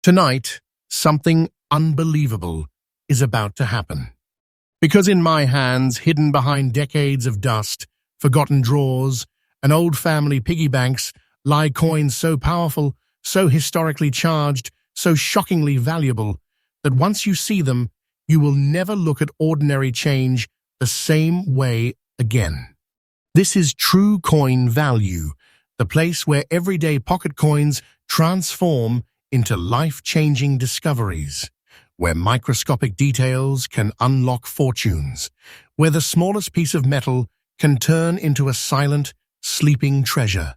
Tonight, something unbelievable is about to happen. Because in my hands, hidden behind decades of dust, forgotten drawers, and old family piggy banks, lie coins so powerful, so historically charged, so shockingly valuable, that once you see them, you will never look at ordinary change the same way again. This is true coin value, the place where everyday pocket coins transform into life-changing discoveries, where microscopic details can unlock fortunes, where the smallest piece of metal can turn into a silent, sleeping treasure.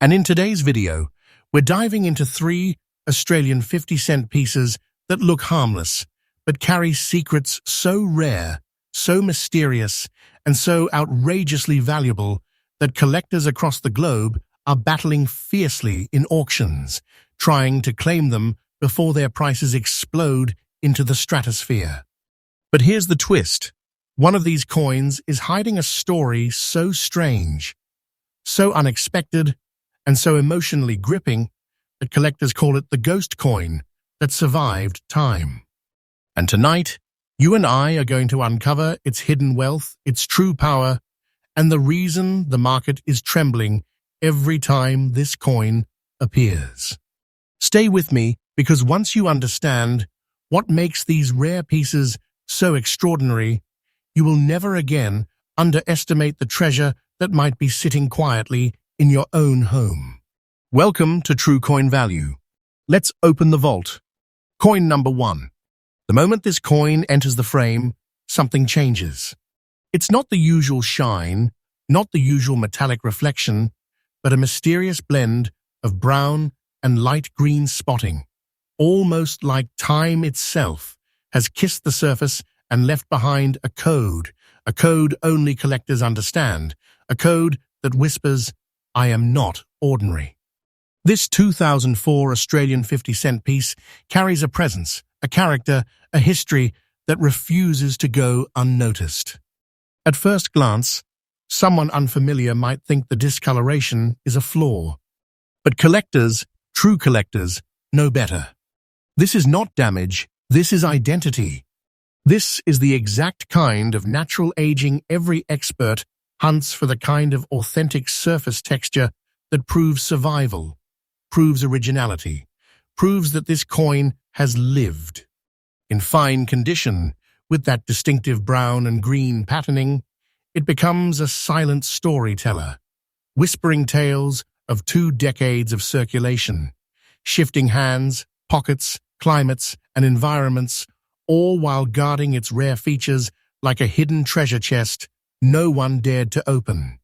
And in today's video, we're diving into 3 Australian 50-cent pieces that look harmless, but carry secrets so rare, so mysterious, and so outrageously valuable that collectors across the globe are battling fiercely in auctions, trying to claim them before their prices explode into the stratosphere. But here's the twist. One of these coins is hiding a story so strange, so unexpected, and so emotionally gripping that collectors call it the ghost coin that survived time. And tonight, you and I are going to uncover its hidden wealth, its true power, and the reason the market is trembling every time this coin appears. Stay with me, because once you understand what makes these rare pieces so extraordinary, you will never again underestimate the treasure that might be sitting quietly in your own home. Welcome to True Coin Value. Let's open the vault. Coin number 1. The moment this coin enters the frame, something changes. It's not the usual shine, not the usual metallic reflection, but a mysterious blend of brown and light green spotting, almost like time itself has kissed the surface and left behind a code only collectors understand, a code that whispers, "I am not ordinary." This 2004 Australian 50-cent piece carries a presence, a character, a history that refuses to go unnoticed. At first glance, someone unfamiliar might think the discoloration is a flaw. But collectors, true collectors, know better. This is not damage, this is identity. This is the exact kind of natural aging every expert hunts for, the kind of authentic surface texture that proves survival, proves originality, proves that this coin has lived. In fine condition, with that distinctive brown and green patterning, it becomes a silent storyteller, whispering tales of 2 decades of circulation, shifting hands, pockets, climates, and environments, all while guarding its rare features like a hidden treasure chest no one dared to open.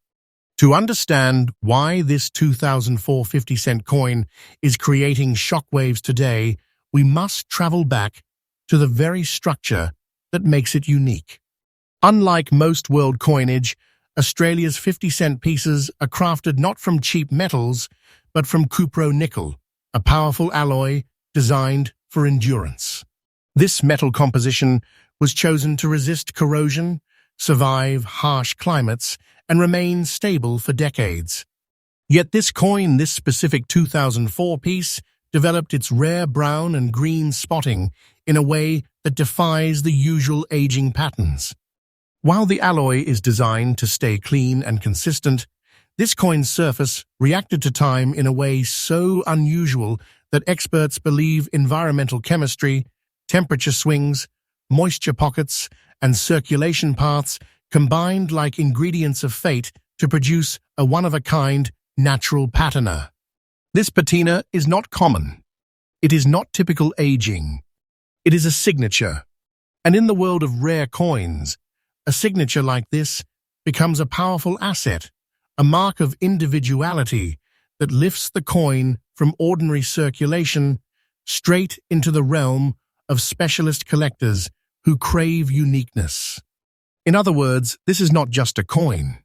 To understand why this 2004 50-cent coin is creating shockwaves today, we must travel back to the very structure that makes it unique. Unlike most world coinage, Australia's 50-cent pieces are crafted not from cheap metals, but from cupro-nickel, a powerful alloy designed for endurance. This metal composition was chosen to resist corrosion, survive harsh climates, and remain stable for decades. Yet this coin, this specific 2004 piece, developed its rare brown and green spotting in a way that defies the usual aging patterns. While the alloy is designed to stay clean and consistent, this coin's surface reacted to time in a way so unusual that experts believe environmental chemistry, temperature swings, moisture pockets, and circulation paths combined like ingredients of fate to produce a one-of-a-kind natural patina. This patina is not common. It is not typical aging. It is a signature. And in the world of rare coins, a signature like this becomes a powerful asset, a mark of individuality that lifts the coin from ordinary circulation straight into the realm of specialist collectors who crave uniqueness. In other words, this is not just a coin.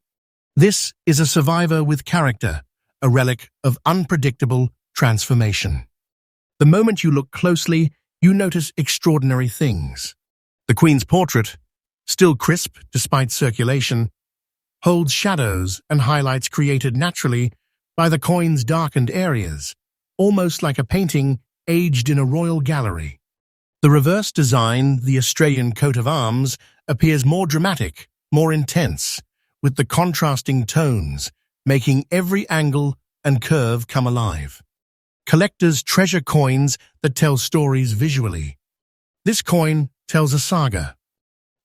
This is a survivor with character, a relic of unpredictable transformation. The moment you look closely, you notice extraordinary things. The Queen's portrait, still crisp despite circulation, holds shadows and highlights created naturally by the coin's darkened areas, almost like a painting aged in a royal gallery. The reverse design, the Australian coat of arms, appears more dramatic, more intense, with the contrasting tones, making every angle and curve come alive. Collectors treasure coins that tell stories visually. This coin tells a saga.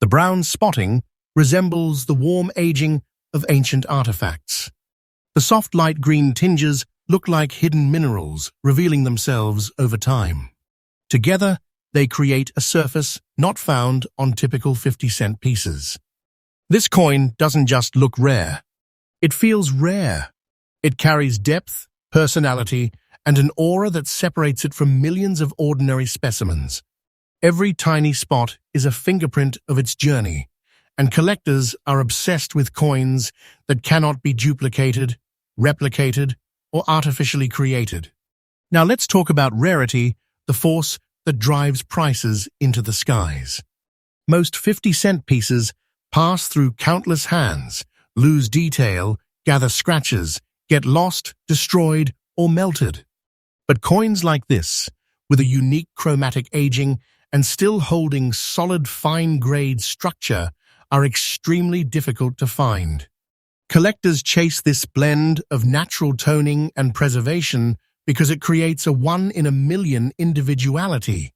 The brown spotting resembles the warm aging of ancient artifacts. The soft light green tinges look like hidden minerals revealing themselves over time. Together, they create a surface not found on typical 50-cent pieces. This coin doesn't just look rare. It feels rare. It carries depth, personality, and an aura that separates it from millions of ordinary specimens. Every tiny spot is a fingerprint of its journey, and collectors are obsessed with coins that cannot be duplicated, replicated, or artificially created. Now let's talk about rarity, the force that drives prices into the skies. Most 50-cent pieces pass through countless hands, lose detail, gather scratches, get lost, destroyed, or melted. But coins like this, with a unique chromatic aging and still holding solid fine-grade structure, are extremely difficult to find. Collectors chase this blend of natural toning and preservation because it creates a one-in-a-million individuality.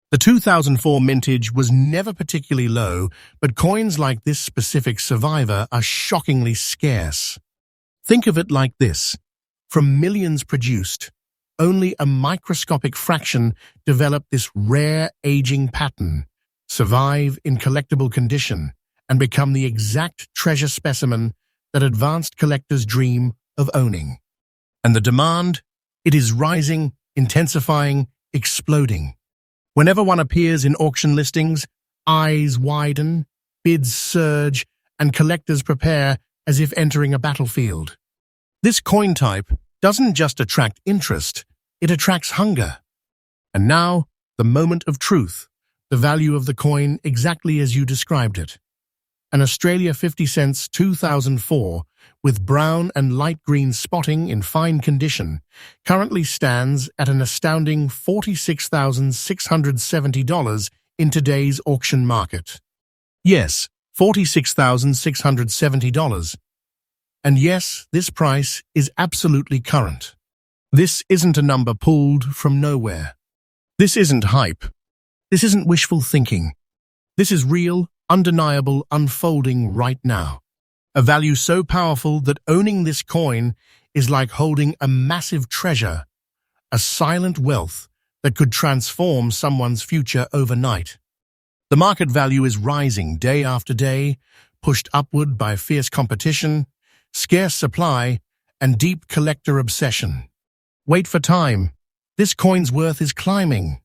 The 2004 mintage was never particularly low, but coins like this specific survivor are shockingly scarce. Think of it like this. From millions produced, only a microscopic fraction develop this rare aging pattern, survive in collectible condition, and become the exact treasure specimen that advanced collectors dream of owning. And the demand? It is rising, intensifying, exploding. Whenever one appears in auction listings, eyes widen, bids surge, and collectors prepare as if entering a battlefield. This coin type doesn't just attract interest, it attracts hunger. And now, the moment of truth, the value of the coin exactly as you described it. An Australia 50 cents 2004 with brown and light green spotting in fine condition currently stands at an astounding $46,670 in today's auction market. Yes, $46,670. And yes, this price is absolutely current. This isn't a number pulled from nowhere. This isn't hype. This isn't wishful thinking. This is real, undeniable unfolding right now. A value so powerful that owning this coin is like holding a massive treasure, a silent wealth that could transform someone's future overnight. The market value is rising day after day, pushed upward by fierce competition, scarce supply, and deep collector obsession. Wait for time. This coin's worth is climbing.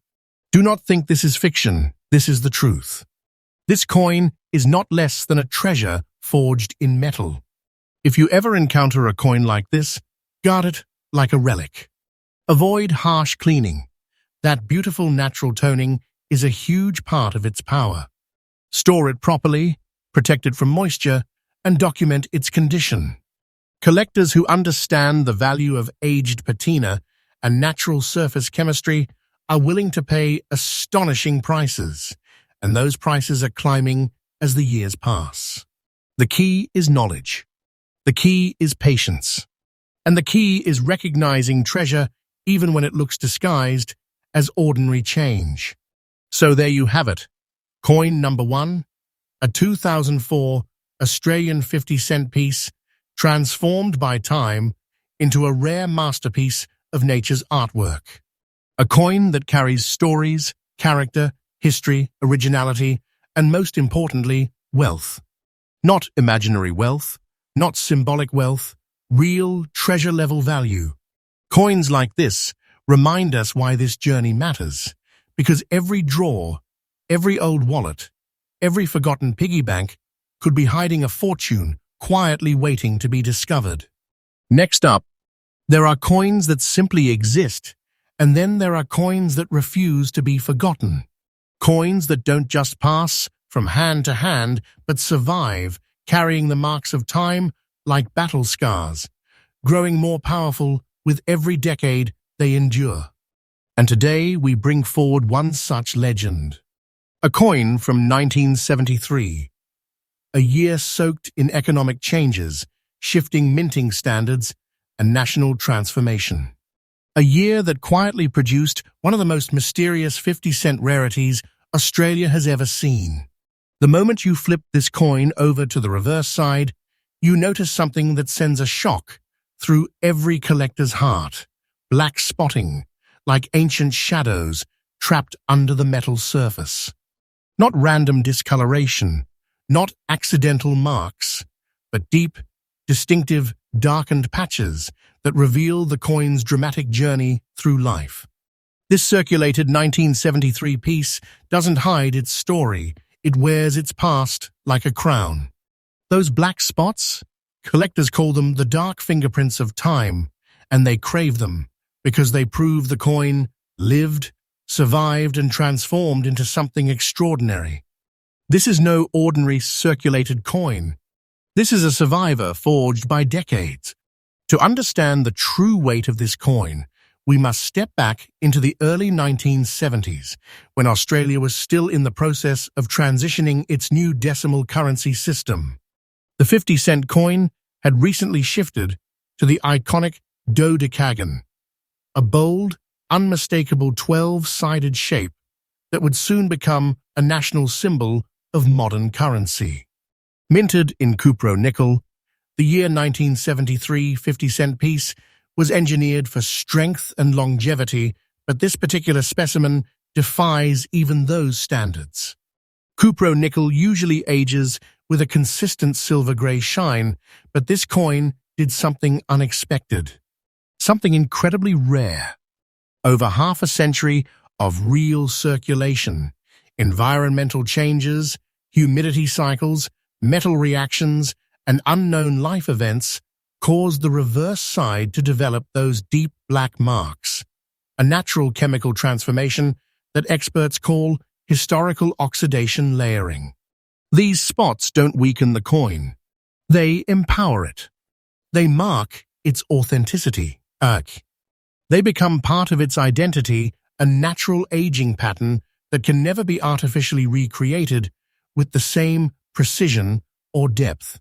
Do not think this is fiction. This is the truth. This coin is not less than a treasure forged in metal. If you ever encounter a coin like this, guard it like a relic. Avoid harsh cleaning. That beautiful natural toning is a huge part of its power. Store it properly, protect it from moisture, and document its condition. Collectors who understand the value of aged patina and natural surface chemistry are willing to pay astonishing prices, and those prices are climbing as the years pass. The key is knowledge. The key is patience. And the key is recognizing treasure even when it looks disguised as ordinary change. So there you have it. Coin number 1, a 2004 Australian 50-cent piece transformed by time into a rare masterpiece of nature's artwork. A coin that carries stories, character, history, originality, and most importantly, wealth. Not imaginary wealth, not symbolic wealth, real treasure-level value. Coins like this remind us why this journey matters, because every drawer, every old wallet, every forgotten piggy bank could be hiding a fortune quietly waiting to be discovered. Next up, there are coins that simply exist, and then there are coins that refuse to be forgotten. Coins that don't just pass from hand to hand, but survive, carrying the marks of time like battle scars, growing more powerful with every decade they endure. And today we bring forward one such legend. A coin from 1973, a year soaked in economic changes, shifting minting standards, and national transformation. A year that quietly produced one of the most mysterious 50-cent rarities Australia has ever seen. The moment you flip this coin over to the reverse side, you notice something that sends a shock through every collector's heart. Black spotting, like ancient shadows trapped under the metal surface. Not random discoloration, not accidental marks, but deep, distinctive, darkened patches that reveal the coin's dramatic journey through life. This circulated 1973 piece doesn't hide its story, it wears its past like a crown. Those black spots? Collectors call them the dark fingerprints of time, and they crave them because they prove the coin lived, survived, and transformed into something extraordinary. This is no ordinary circulated coin. This is a survivor forged by decades. To understand the true weight of this coin, we must step back into the early 1970s, when Australia was still in the process of transitioning its new decimal currency system. The 50-cent coin had recently shifted to the iconic dodecagon, a bold, unmistakable 12-sided shape that would soon become a national symbol of modern currency. Minted in cupro-nickel, the year 1973 50-cent piece was engineered for strength and longevity, but this particular specimen defies even those standards. Cupro-nickel usually ages with a consistent silver-gray shine, but this coin did something unexpected, something incredibly rare. Over half a century of real circulation, environmental changes, humidity cycles, metal reactions, and unknown life events caused the reverse side to develop those deep black marks, a natural chemical transformation that experts call historical oxidation layering. These spots don't weaken the coin. They empower it. They mark its authenticity. They become part of its identity, a natural aging pattern that can never be artificially recreated with the same precision or depth.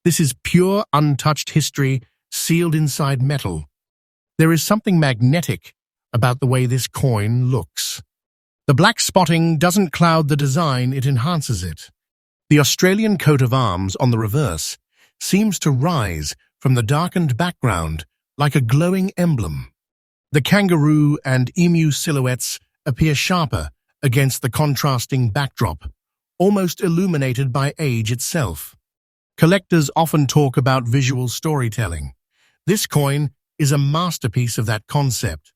This is pure, untouched history sealed inside metal. There is something magnetic about the way this coin looks. The black spotting doesn't cloud the design, it enhances it. The Australian coat of arms on the reverse seems to rise from the darkened background like a glowing emblem. The kangaroo and emu silhouettes appear sharper against the contrasting backdrop, almost illuminated by age itself. Collectors often talk about visual storytelling. This coin is a masterpiece of that concept.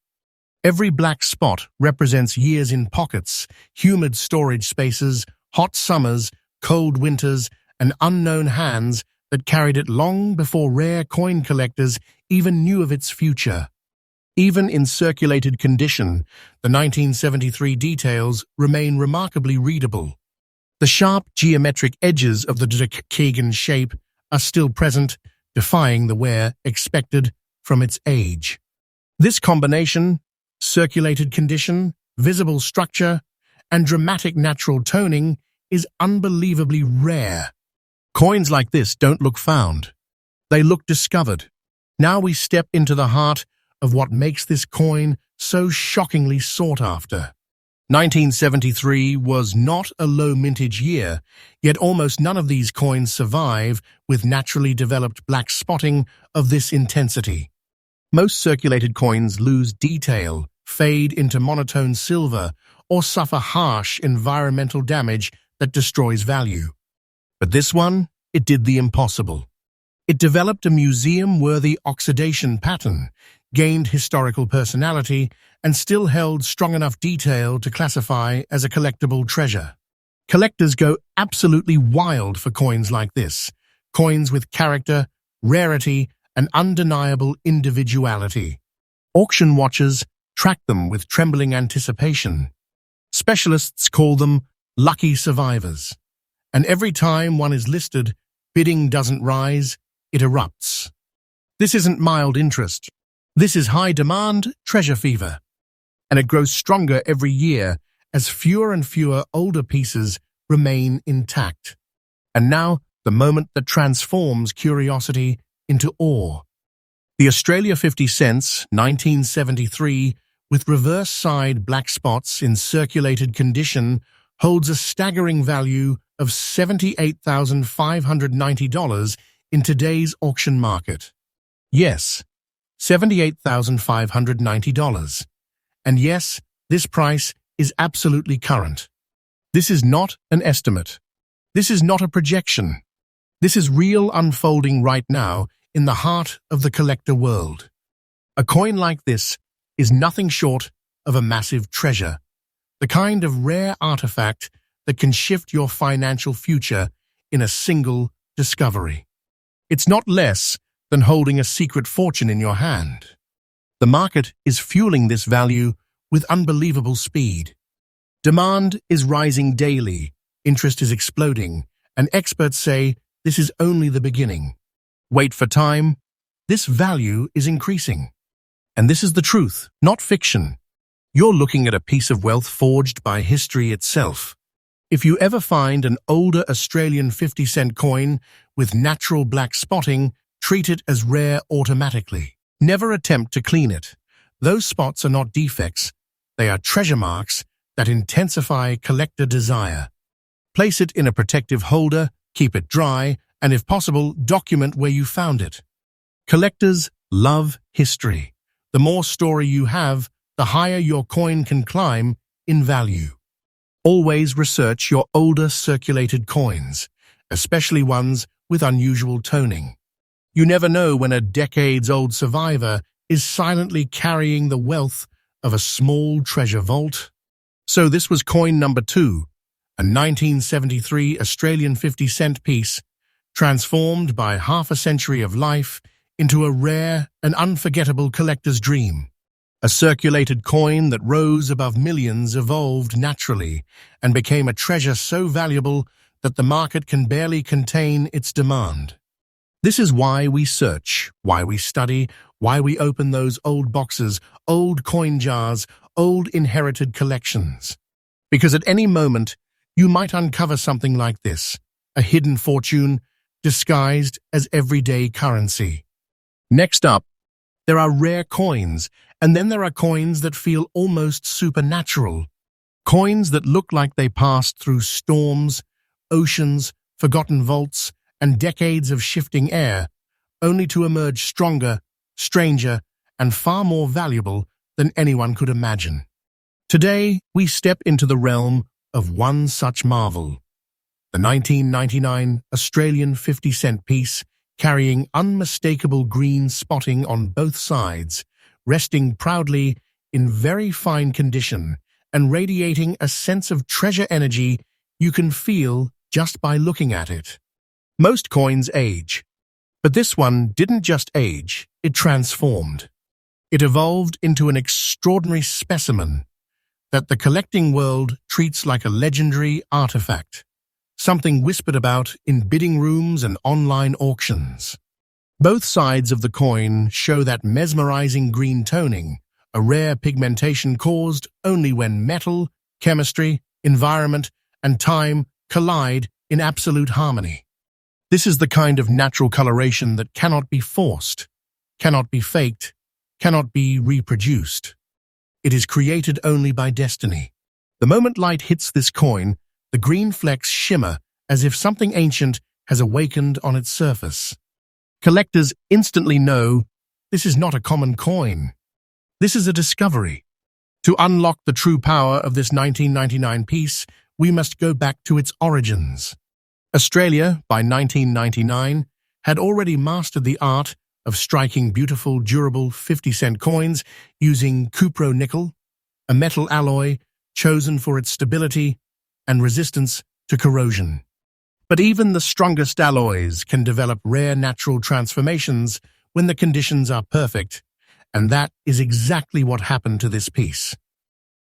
Every black spot represents years in pockets, humid storage spaces, hot summers, cold winters, and unknown hands that carried it long before rare coin collectors even knew of its future. Even in circulated condition, the 1973 details remain remarkably readable. The sharp geometric edges of the dodecagon shape are still present, defying the wear expected from its age. This combination, circulated condition, visible structure, and dramatic natural toning, is unbelievably rare. Coins like this don't look found. They look discovered. Now we step into the heart of what makes this coin so shockingly sought after. 1973 was not a low mintage year, yet almost none of these coins survive with naturally developed black spotting of this intensity. Most circulated coins lose detail, fade into monotone silver, or suffer harsh environmental damage that destroys value. But this one, it did the impossible. It developed a museum-worthy oxidation pattern, gained historical personality, and still held strong enough detail to classify as a collectible treasure. Collectors go absolutely wild for coins like this, coins with character, rarity, and undeniable individuality. Auction watchers track them with trembling anticipation. Specialists call them lucky survivors. And every time one is listed, bidding doesn't rise, it erupts. This isn't mild interest. This is high-demand treasure fever. and it grows stronger every year as fewer and fewer older pieces remain intact. And now, the moment that transforms curiosity into awe. The Australia 50 cents, 1973, with reverse-side black spots in circulated condition, holds a staggering value of $78,590 in today's auction market. Yes, $78,590. And yes, this price is absolutely current. This is not an estimate. This is not a projection. This is real unfolding right now in the heart of the collector world. A coin like this is nothing short of a massive treasure, the kind of rare artifact that can shift your financial future in a single discovery. It's not less than holding a secret fortune in your hand. The market is fueling this value with unbelievable speed. Demand is rising daily, interest is exploding, and experts say this is only the beginning. Wait for time, this value is increasing. And this is the truth, not fiction. You're looking at a piece of wealth forged by history itself. If you ever find an older Australian 50-cent coin with natural black spotting, treat it as rare automatically. Never attempt to clean it. Those spots are not defects. They are treasure marks that intensify collector desire. Place it in a protective holder, keep it dry, and if possible, document where you found it. Collectors love history. The more story you have, the higher your coin can climb in value. Always research your older circulated coins, especially ones with unusual toning. You never know when a decades-old survivor is silently carrying the wealth of a small treasure vault. So this was coin number 2, a 1973 Australian 50-cent piece, transformed by half a century of life into a rare and unforgettable collector's dream. A circulated coin that rose above millions evolved naturally and became a treasure so valuable that the market can barely contain its demand. This is why we search, why we study, why we open those old boxes, old coin jars, old inherited collections. Because at any moment, you might uncover something like this, a hidden fortune disguised as everyday currency. Next up, there are rare coins, and then there are coins that feel almost supernatural. Coins that look like they passed through storms, oceans, forgotten vaults, and decades of shifting air, only to emerge stronger, stranger, and far more valuable than anyone could imagine. Today, we step into the realm of one such marvel. The 1999 Australian 50-cent piece, carrying unmistakable green spotting on both sides, resting proudly in very fine condition and radiating a sense of treasure energy you can feel just by looking at it. Most coins age, but this one didn't just age, it transformed. It evolved into an extraordinary specimen that the collecting world treats like a legendary artifact, something whispered about in bidding rooms and online auctions. Both sides of the coin show that mesmerizing green toning, a rare pigmentation caused only when metal, chemistry, environment, and time collide in absolute harmony. This is the kind of natural coloration that cannot be forced, cannot be faked, cannot be reproduced. It is created only by destiny. The moment light hits this coin, the green flecks shimmer as if something ancient has awakened on its surface. Collectors instantly know this is not a common coin. This is a discovery. To unlock the true power of this 1999 piece, we must go back to its origins. Australia, by 1999, had already mastered the art of striking beautiful, durable 50-cent coins using cupro-nickel, a metal alloy chosen for its stability and resistance to corrosion. But even the strongest alloys can develop rare natural transformations when the conditions are perfect, and that is exactly what happened to this piece.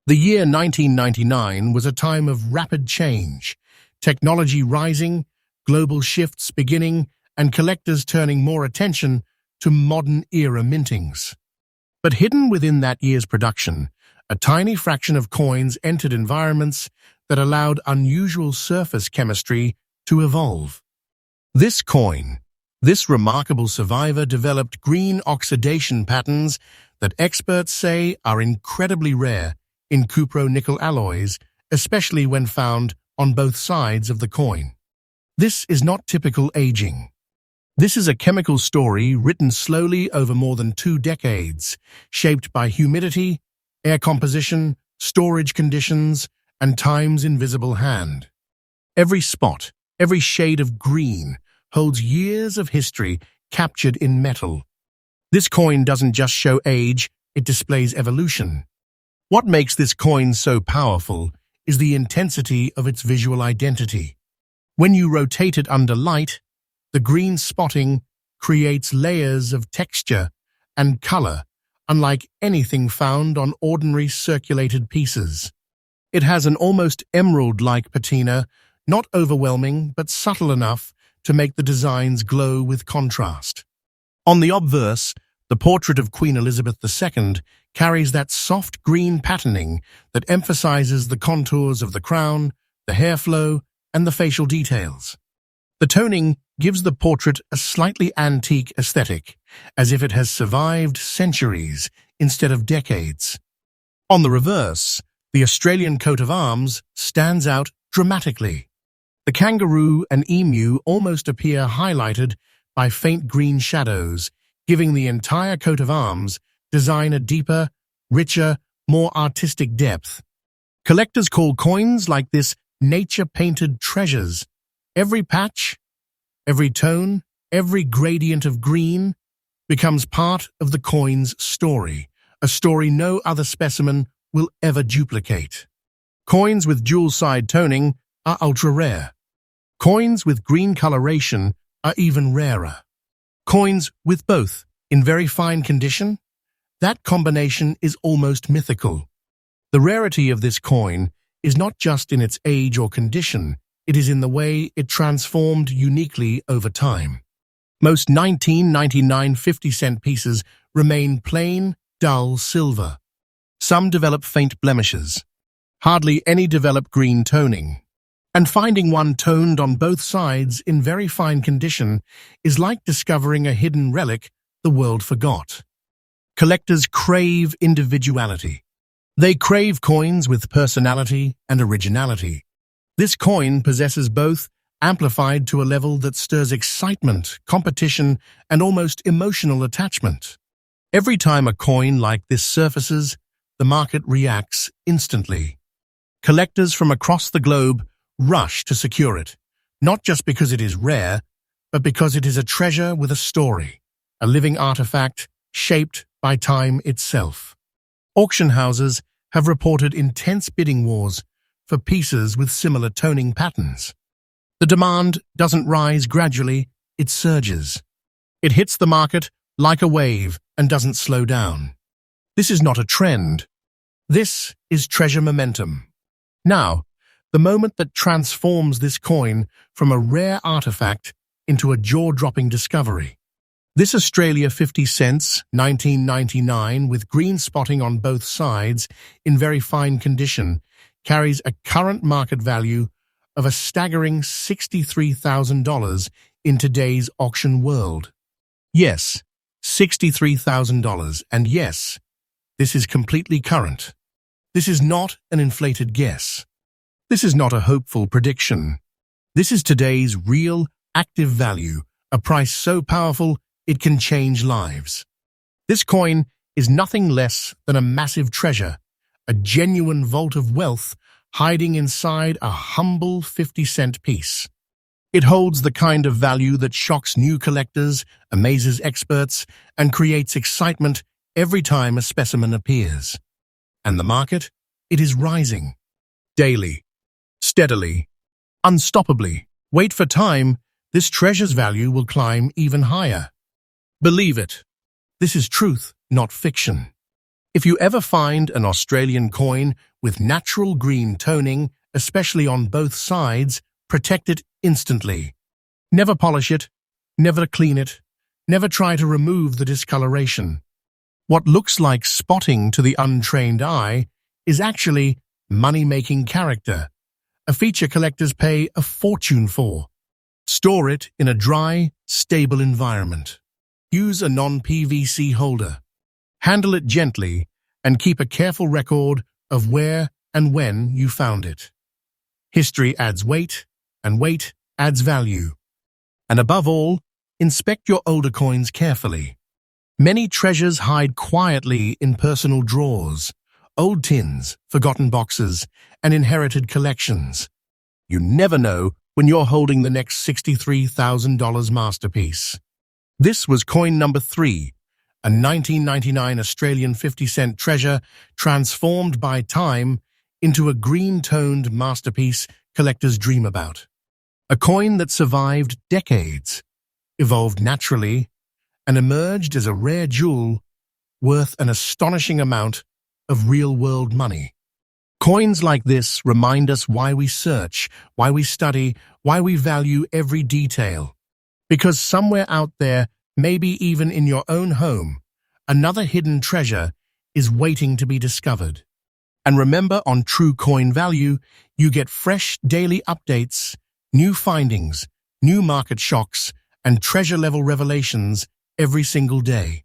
The year 1999 was a time of rapid change, technology rising, global shifts beginning, and collectors turning more attention to modern-era mintings. But hidden within that year's production, A tiny fraction of coins entered environments that allowed unusual surface chemistry to evolve. This coin, this remarkable survivor, developed green oxidation patterns that experts say are incredibly rare in cupro-nickel alloys, especially when found on both sides of the coin. This is not typical aging. This is a chemical story written slowly over more than 2 decades, shaped by humidity, air composition, storage conditions, and time's invisible hand. Every spot, every shade of green, holds years of history captured in metal. This coin doesn't just show age, it displays evolution. What makes this coin so powerful is the intensity of its visual identity. When you rotate it under light, the green spotting creates layers of texture and color unlike anything found on ordinary circulated pieces. It has an almost emerald-like patina, not overwhelming but subtle enough to make the designs glow with contrast. On the obverse, the portrait of Queen Elizabeth II carries that soft green patterning that emphasizes the contours of the crown, the hair flow, and the facial details. The toning gives the portrait a slightly antique aesthetic, as if it has survived centuries instead of decades. On the reverse, the Australian coat of arms stands out dramatically. The kangaroo and emu almost appear highlighted by faint green shadows, giving the entire coat of arms design a deeper, richer, more artistic depth. Collectors call coins like this nature-painted treasures. Every patch, every tone, every gradient of green becomes part of the coin's story, a story no other specimen will ever duplicate. Coins with dual-side toning are ultra-rare. Coins with green coloration are even rarer. Coins with both, in very fine condition, that combination is almost mythical. The rarity of this coin is not just in its age or condition, it is in the way it transformed uniquely over time. Most 1999 50-cent pieces remain plain, dull silver. Some develop faint blemishes. Hardly any develop green toning. And finding one toned on both sides in very fine condition is like discovering a hidden relic the world forgot. Collectors crave individuality. They crave coins with personality and originality. This coin possesses both, amplified to a level that stirs excitement, competition, and almost emotional attachment. Every time a coin like this surfaces, the market reacts instantly. Collectors from across the globe rush to secure it, not just because it is rare, but because it is a treasure with a story, a living artifact shaped by time itself. Auction houses have reported intense bidding wars for pieces with similar toning patterns. The demand doesn't rise gradually, it surges. It hits the market like a wave and doesn't slow down. This is not a trend. This is treasure momentum. Now, the moment that transforms this coin from a rare artifact into a jaw-dropping discovery. This Australia 50 cents, 1999, with green spotting on both sides in very fine condition, carries a current market value of a staggering $63,000 in today's auction world. Yes, $63,000, and yes, this is completely current. This is not an inflated guess. This is not a hopeful prediction. This is today's real, active value, a price so powerful it can change lives. This coin is nothing less than a massive treasure, a genuine vault of wealth hiding inside a humble 50-cent piece. It holds the kind of value that shocks new collectors, amazes experts, and creates excitement every time a specimen appears. And the market? It is rising. Daily. Steadily. Unstoppably. Wait for time, this treasure's value will climb even higher. Believe it. This is truth, not fiction. If you ever find an Australian coin with natural green toning, especially on both sides, protect it instantly. Never polish it, never clean it, never try to remove the discoloration. What looks like spotting to the untrained eye is actually money-making character, a feature collectors pay a fortune for. Store it in a dry, stable environment. Use a non-PVC holder. Handle it gently and keep a careful record of where and when you found it. History adds weight, and weight adds value. And above all, inspect your older coins carefully. Many treasures hide quietly in personal drawers, old tins, forgotten boxes, and inherited collections. You never know when you're holding the next $63,000 masterpiece. This was coin number 3, a 1999 Australian 50-cent treasure transformed by time into a green-toned masterpiece collectors dream about. A coin that survived decades, evolved naturally, and emerged as a rare jewel worth an astonishing amount of real-world money. Coins like this remind us why we search, why we study, why we value every detail. Because somewhere out there, maybe even in your own home, another hidden treasure is waiting to be discovered. And remember, on True Coin Value, you get fresh daily updates, new findings, new market shocks, and treasure-level revelations every single day.